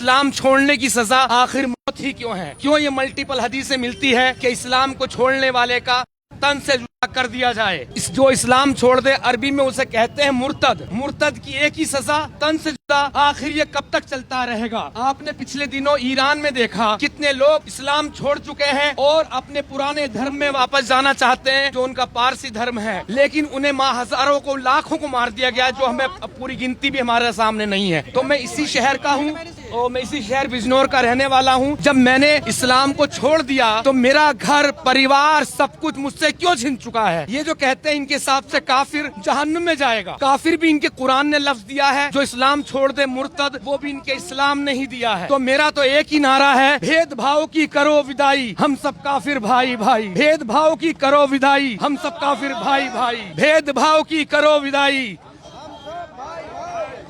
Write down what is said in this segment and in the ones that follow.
इस्लाम छोड़ने की सजा आखिर मौत ही क्यों है? क्यों ये मल्टीपल हदीसें मिलती है कि इस्लाम को छोड़ने वाले का तन से जुदा कर दिया जाए। जो इस्लाम छोड़ दे, अरबी में उसे कहते हैं मुर्तद। मुर्तद की एक ही सजा, तन से जुदा। आखिर ये कब तक चलता रहेगा? आपने पिछले दिनों ईरान में देखा कितने लोग इस्लाम छोड़ चुके हैं और अपने पुराने धर्म में वापस जाना चाहते हैं, जो उनका पारसी धर्म है, लेकिन उन्हें हजारों को, लाखों को मार दिया गया, जो हमें पूरी गिनती भी हमारे सामने नहीं है। तो मैं इसी शहर का हूँ और मैं इसी शहर बिजनौर का रहने वाला हूँ। जब मैंने इस्लाम को छोड़ दिया तो मेरा घर, परिवार, सब कुछ मुझसे क्यों छिन चुका है? ये जो कहते हैं इनके हिसाब से काफिर जहन्नुम में जाएगा, काफिर भी इनके कुरान ने लफ्ज दिया है। जो इस्लाम छोड़ दे मुर्तद, वो भी इनके इस्लाम ने ही दिया है। तो मेरा तो एक ही नारा है, भेदभाव की करो विदाई, हम सब काफिर भाई भाई। भेदभाव की करो विदाई, हम सब काफिर भाई भाई। भेदभाव की करो विदाई,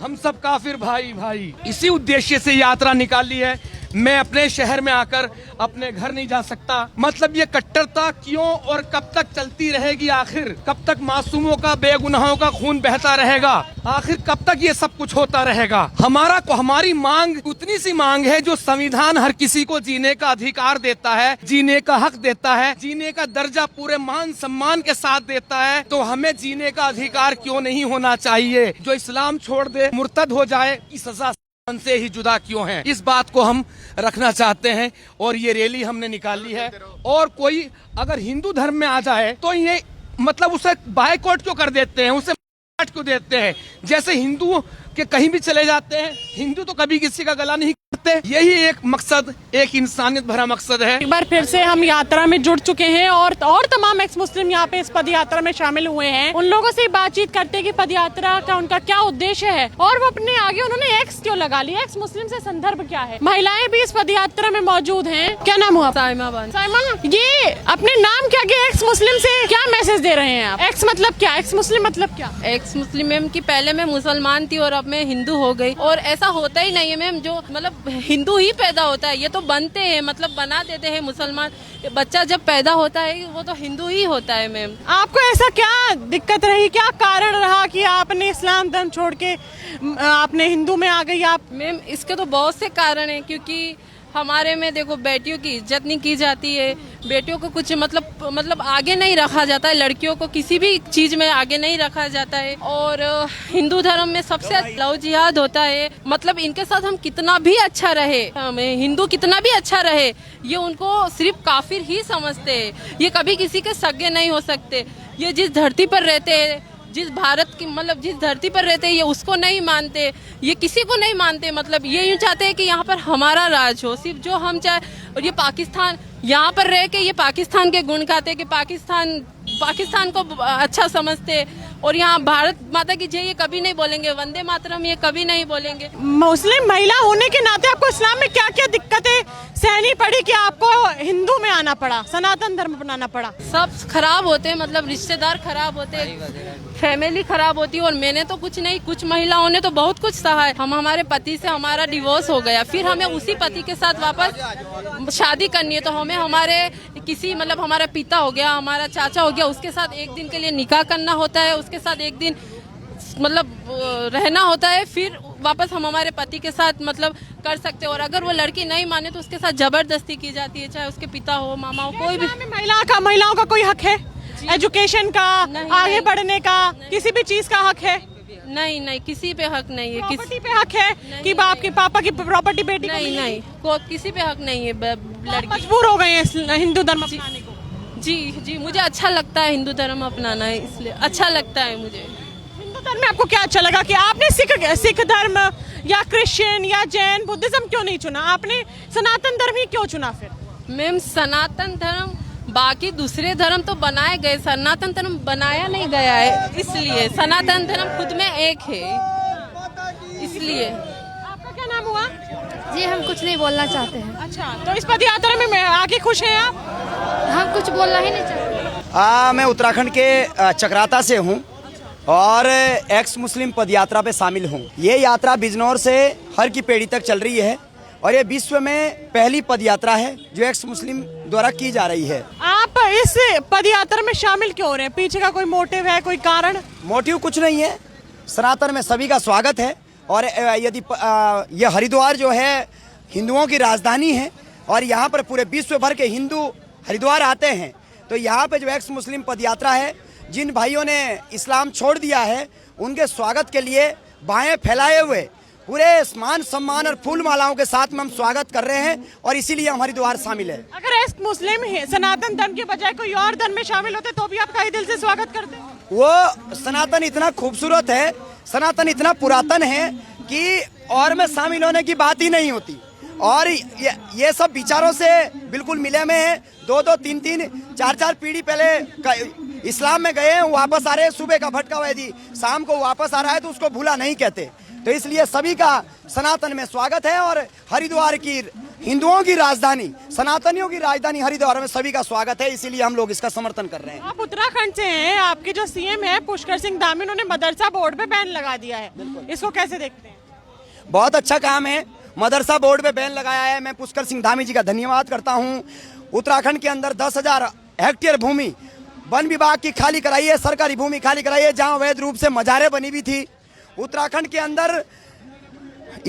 हम सब काफिर भाई भाई। इसी उद्देश्य से यात्रा निकाली है। मैं अपने शहर में आकर अपने घर नहीं जा सकता। मतलब ये कट्टरता क्यों और कब तक चलती रहेगी? आखिर कब तक मासूमों का, बेगुनाहों का खून बहता रहेगा? आखिर कब तक ये सब कुछ होता रहेगा? हमारी मांग उतनी सी मांग है जो संविधान हर किसी को जीने का अधिकार देता है, जीने का हक देता है, जीने का दर्जा पूरे मान सम्मान के साथ देता है। तो हमें जीने का अधिकार क्यों नहीं होना चाहिए? जो इस्लाम छोड़ दे, मुर्तद हो जाए, की सजा से ही जुदा क्यों है? इस बात को हम रखना चाहते हैं और ये रैली हमने निकाली है। और कोई अगर हिंदू धर्म में आ जाए तो ये मतलब उसे बायकॉट क्यों कर देते हैं, उसे क्यों देते हैं? जैसे हिंदू के कहीं भी चले जाते हैं, हिंदू तो कभी किसी का गला नहीं करते। यही एक मकसद, एक इंसानियत भरा मकसद है। एक बार फिर से हम यात्रा में जुड़ चुके हैं और तमाम एक्स मुस्लिम यहाँ पे इस पद यात्रा में शामिल हुए हैं। उन लोगों से बातचीत करते हैं कि पद यात्रा का उनका क्या उद्देश्य है और वो अपने आगे उन्होंने एक्स क्यों लगा लिया, एक्स मुस्लिम से संदर्भ क्या है। महिलाएं भी इस पद यात्रा में मौजूद हैं। क्या नाम हुआ? साइमा। ये अपने नाम के आगे एक्स मुस्लिम से क्या मैसेज दे रहे हैं आप? एक्स मतलब क्या? एक्स मुस्लिम मतलब क्या? एक्स मुस्लिम मैम की पहले मैं मुसलमान थी और अब मैं हिंदू हो गई, और ऐसा होता ही नहीं है मैम। जो मतलब हिंदू ही पैदा होता है, ये तो बनते हैं, मतलब बना देते हैं मुसलमान। बच्चा जब पैदा होता है वो तो हिंदू ही होता है मैम। आपको ऐसा क्या दिक्कत रही, क्या कारण रहा कि आपने इस्लाम धर्म छोड़ के आपने हिंदू में आ गई आप? मैम इसके तो बहुत से कारण हैं, क्योंकि हमारे में देखो बेटियों की इज्जत नहीं की जाती है, बेटियों को कुछ मतलब आगे नहीं रखा जाता है, लड़कियों को किसी भी चीज में आगे नहीं रखा जाता है। और हिंदू धर्म में सबसे लव जिहाद होता है। मतलब इनके साथ हम कितना भी अच्छा रहे, हमें हिंदू कितना भी अच्छा रहे, ये उनको सिर्फ काफिर ही समझते हैं। ये कभी किसी के सगे नहीं हो सकते। ये जिस धरती पर रहते हैं, जिस भारत की मतलब जिस धरती पर रहते हैं, ये उसको नहीं मानते, ये किसी को नहीं मानते। मतलब ये यूँ चाहते हैं कि यहाँ पर हमारा राज हो, सिर्फ जो हम चाहे। और ये पाकिस्तान, यहाँ पर रह के ये पाकिस्तान के गुण गाते कि पाकिस्तान को अच्छा समझते, और यहाँ भारत माता की जय ये कभी नहीं बोलेंगे, वंदे मातरम ये कभी नहीं बोलेंगे। मुस्लिम महिला होने के नाते आपको इस्लाम में क्या क्या दिक्कतें सहनी पड़ी कि आपको हिंदू में आना पड़ा, सनातन धर्म अपनाना पड़ा? सब खराब होते हैं, मतलब रिश्तेदार खराब होते हैं, फैमिली खराब होती है। और मैंने तो कुछ नहीं, कुछ महिलाओं ने तो बहुत कुछ सहा है। हमारे पति से हमारा डिवोर्स हो गया, फिर हमें उसी पति के साथ वापस शादी करनी है। तो हमें हमारे किसी मतलब हमारा पिता हो गया, हमारा चाचा हो गया, उसके साथ एक दिन के लिए निकाह करना होता है, उसके साथ एक दिन मतलब रहना होता है, फिर वापस हम हमारे पति के साथ मतलब कर सकते हैं। और अगर वो लड़की नहीं माने तो उसके साथ जबरदस्ती की जाती है, चाहे उसके पिता हो, मामा हो, कोई भी। महिलाओं का कोई हक है? एजुकेशन का, आगे बढ़ने का, किसी भी चीज का हक है? नहीं, किसी पे हक नहीं है। प्रॉपर्टी पे हक है कि बाप के पापा की प्रॉपर्टी बेटी को? नहीं, किसी पे हक नहीं है। लड़की मजबूर हो गए हैं हिंदू धर्म अपनाने को? जी, मुझे अच्छा लगता है हिंदू धर्म अपनाना है, इसलिए अच्छा लगता है मुझे। हिंदू धर्म में आपको क्या अच्छा लगा कि आपने सिख धर्म या क्रिश्चियन या जैन बुद्धिज्म क्यों नहीं चुना? आपने सनातन धर्म ही क्यों चुना फिर? मैम सनातन धर्म, बाकी दूसरे धर्म तो बनाए गए, सनातन धर्म बनाया नहीं गया है, इसलिए सनातन धर्म खुद में एक है, इसलिए। आपका क्या नाम हुआ? जी हम कुछ नहीं बोलना चाहते हैं। अच्छा, तो इस पद यात्रा में आगे खुश हैं आप? हम कुछ बोलना ही नहीं चाहते। मैं उत्तराखंड के चक्राता से हूँ और एक्स मुस्लिम पद यात्रा पे शामिल हूँ। ये यात्रा बिजनौर से हर की पेड़ी तक चल रही है और ये विश्व में पहली पद यात्रा है जो एक्स मुस्लिम द्वारा की जा रही है। आप इस पद यात्रा में शामिल क्यों हो रहे हैं? पीछे का कोई मोटिव है, कोई कारण? मोटिव कुछ नहीं है, सनातन में सभी का स्वागत है और यदि ये हरिद्वार जो है हिंदुओं की राजधानी है और यहाँ पर पूरे विश्व भर के हिंदू हरिद्वार आते हैं, तो यहाँ पे जो एक्स मुस्लिम पदयात्रा है, जिन भाइयों ने इस्लाम छोड़ दिया है उनके स्वागत के लिए बाहें फैलाए हुए पूरे मान सम्मान और फूल मालाओं के साथ में हम स्वागत कर रहे हैं और इसीलिए हम हरिद्वार शामिल है। अगर एक्स मुस्लिम सनातन धर्म के बजाय कोई और धर्म में शामिल होते तो भी आप कई दिल से स्वागत करते? वो सनातन इतना खूबसूरत है, सनातन इतना पुरातन है कि और में शामिल होने की बात ही नहीं होती। और ये सब विचारों से बिल्कुल मिले में है। 2-2, 3-3, 4-4 पीढ़ी पहले इस्लाम में गए हैं, वापस आ रहे हैं। सुबह का भटका हुआ यदि शाम को वापस आ रहा है तो उसको भूला नहीं कहते। तो इसलिए सभी का सनातन में स्वागत है और हरिद्वार की हिंदुओं की राजधानी, सनातनियों की राजधानी हरिद्वार में सभी का स्वागत है, इसीलिए हम लोग इसका समर्थन कर रहे हैं। आप उत्तराखंड से हैं, आपके जो सीएम है पुष्कर सिंह धामी, उन्होंने मदरसा बोर्ड पे बैन लगा दिया है, इसको कैसे देखते हैं? बहुत अच्छा काम है, मदरसा बोर्ड पे बैन लगाया है। मैं पुष्कर सिंह धामी जी का धन्यवाद करता हूँ। उत्तराखंड के अंदर 10,000 हेक्टेयर भूमि वन विभाग की खाली कराई है, सरकारी भूमि खाली कराई है, जहाँ अवैध रूप से मजारें बनी हुई थी। उत्तराखंड के अंदर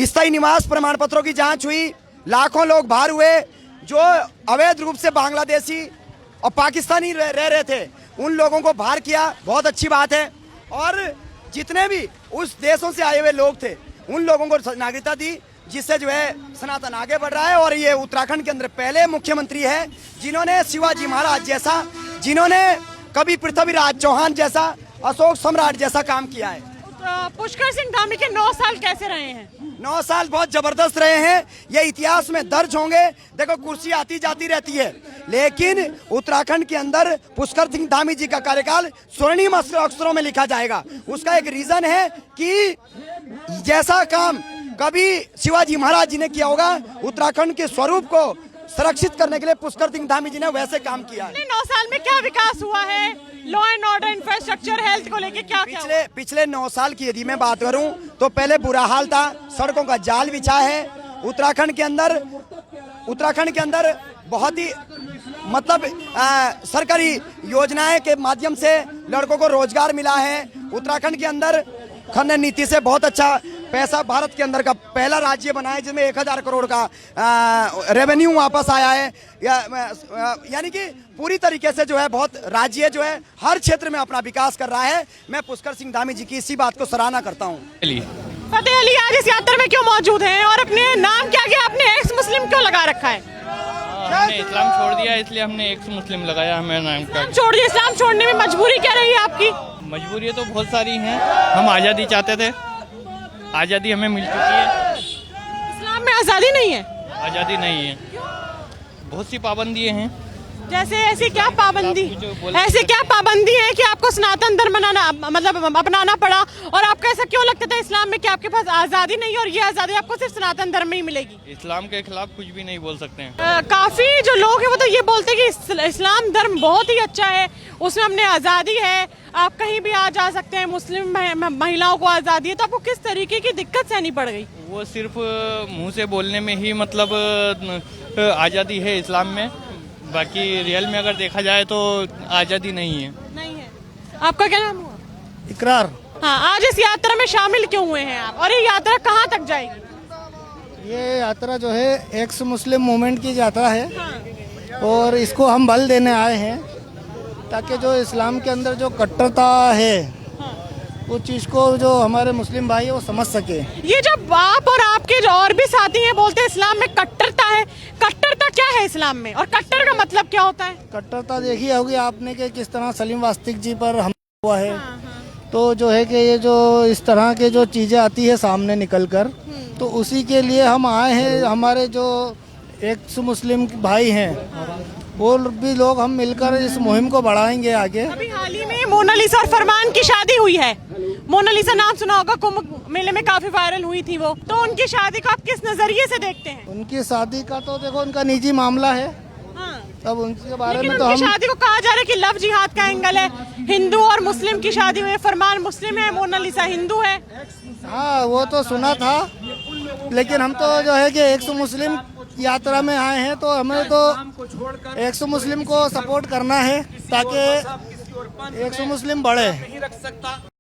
स्थायी निवास प्रमाण पत्रों की जांच हुई, लाखों लोग बाहर हुए जो अवैध रूप से बांग्लादेशी और पाकिस्तानी रह रहे थे, उन लोगों को बाहर किया, बहुत अच्छी बात है। और जितने भी उस देशों से आए हुए लोग थे उन लोगों को नागरिकता दी, जिससे जो है सनातन आगे बढ़ रहा है। और ये उत्तराखंड के अंदर पहले मुख्यमंत्री है जिन्होंने शिवाजी महाराज जैसा, जिन्होंने कभी पृथ्वीराज चौहान जैसा, अशोक सम्राट जैसा काम किया है। पुष्कर सिंह धामी के 9 साल कैसे रहे हैं? 9 साल बहुत जबरदस्त रहे हैं, ये इतिहास में दर्ज होंगे। देखो कुर्सी आती जाती रहती है, लेकिन उत्तराखंड के अंदर पुष्कर सिंह धामी जी का कार्यकाल स्वर्णिम अक्षरों में लिखा जाएगा। उसका एक रीजन है कि जैसा काम कभी शिवाजी महाराज जी ने किया होगा, उत्तराखंड के स्वरूप को सुरक्षित करने के लिए पुष्कर सिंह धामी जी ने वैसे काम किया है। 9 साल में क्या विकास हुआ है? Law and order, infrastructure, health को लेके क्या पिछले 9 साल की यदि मैं बात करूं तो पहले बुरा हाल था, सड़कों का जाल बिछा है। उत्तराखंड के अंदर बहुत ही मतलब सरकारी योजनाएं के माध्यम से लड़कों को रोजगार मिला है। उत्तराखंड के अंदर खनन नीति से बहुत अच्छा पैसा भारत के अंदर का पहला राज्य बना है जिसमें 1000 करोड़ का रेवेन्यू वापस आया है। यानी कि पूरी तरीके से जो है बहुत राज्य जो है हर क्षेत्र में अपना विकास कर रहा है। मैं पुष्कर सिंह धामी जी की इसी बात को सराहना करता हूँ। फतेह अली आज इस यात्रा में क्यों मौजूद हैं और अपने नाम क्या किया, आपने एक्स मुस्लिम क्यों लगा रखा है? हमने इस्लाम छोड़ दिया इसलिए हमने एक्स मुस्लिम लगाया। हमें नाम का छोड़ दिया। इस्लाम छोड़ने में मजबूरी क्या रही है आपकी? मजबूरी तो बहुत सारी हैं। हम आज़ादी चाहते थे, आज़ादी हमें मिल चुकी है। इस्लाम में आज़ादी नहीं है? आज़ादी नहीं है, बहुत सी पाबंदियाँ हैं। जैसे ऐसी क्या पाबंदी, ऐसी क्या पाबंदी है कि आपको सनातन धर्म मतलब अपनाना पड़ा? और आपको ऐसा क्यों लगता था इस्लाम में कि आपके पास आज़ादी नहीं है और ये आज़ादी आपको सिर्फ सनातन धर्म में ही मिलेगी? इस्लाम के खिलाफ कुछ भी नहीं बोल सकते हैं। काफी जो लोग हैं वो तो ये बोलते हैं कि इस्लाम धर्म बहुत ही अच्छा है, उसमें हमने आज़ादी है, आप कहीं भी आ जा सकते हैं, मुस्लिम महिलाओं को आज़ादी है। तो आपको किस तरीके की दिक्कत सहनी पड़ गई? वो सिर्फ मुंह से बोलने में ही मतलब आज़ादी है इस्लाम में, बाकी रियल में अगर देखा जाए तो आज़ादी नहीं है। नहीं है। आपका क्या नाम हुआ? इकरार। हाँ, आज इस यात्रा में शामिल क्यों हुए हैं आप और ये यात्रा कहाँ तक जाएगी? ये यात्रा जो है एक्स मुस्लिम मूवमेंट की यात्रा है और इसको हम बल देने आए हैं ताकि जो इस्लाम के अंदर जो कट्टरता है वो चीज़ को जो हमारे मुस्लिम भाई है वो समझ सके। ये जब आप और आपके जो और भी साथी हैं बोलते हैं इस्लाम में कट्टरता है, कट्टरता क्या है इस्लाम में और कट्टर का मतलब क्या होता है? कट्टरता देखी होगी आपने कि किस तरह सलीम वास्तिक जी पर हमला हुआ है। तो जो है कि ये जो इस तरह के जो चीज़ें आती है सामने निकल कर, तो उसी के लिए हम आए हैं। हमारे जो एक्स मुस्लिम भाई हैं वो भी लोग हम मिलकर इस मुहिम को बढ़ाएंगे आगे। अभी हाल ही में मोनालिसा और फरमान की शादी हुई है। मोनालिसा नाम सुना होगा, कुंभ मेले में काफी वायरल हुई थी वो। तो उनकी शादी को आप किस नजरिए से देखते हैं? उनकी शादी का तो देखो उनका निजी मामला है। हाँ। अब उनके बारे लेकिन में तो उनकी हम शादी को कहा जा रहा है कि लव जिहाद का एंगल है, हिंदू और मुस्लिम की शादी हुई है, फरमान मुस्लिम है, मोनालिसा हिंदू है। हाँ वो तो सुना था, लेकिन हम तो जो है कि एक्स मुस्लिम यात्रा में आए हैं तो हमें तो एक्स मुस्लिम को सपोर्ट करना है ताकि एक्स मुस्लिम बढ़े।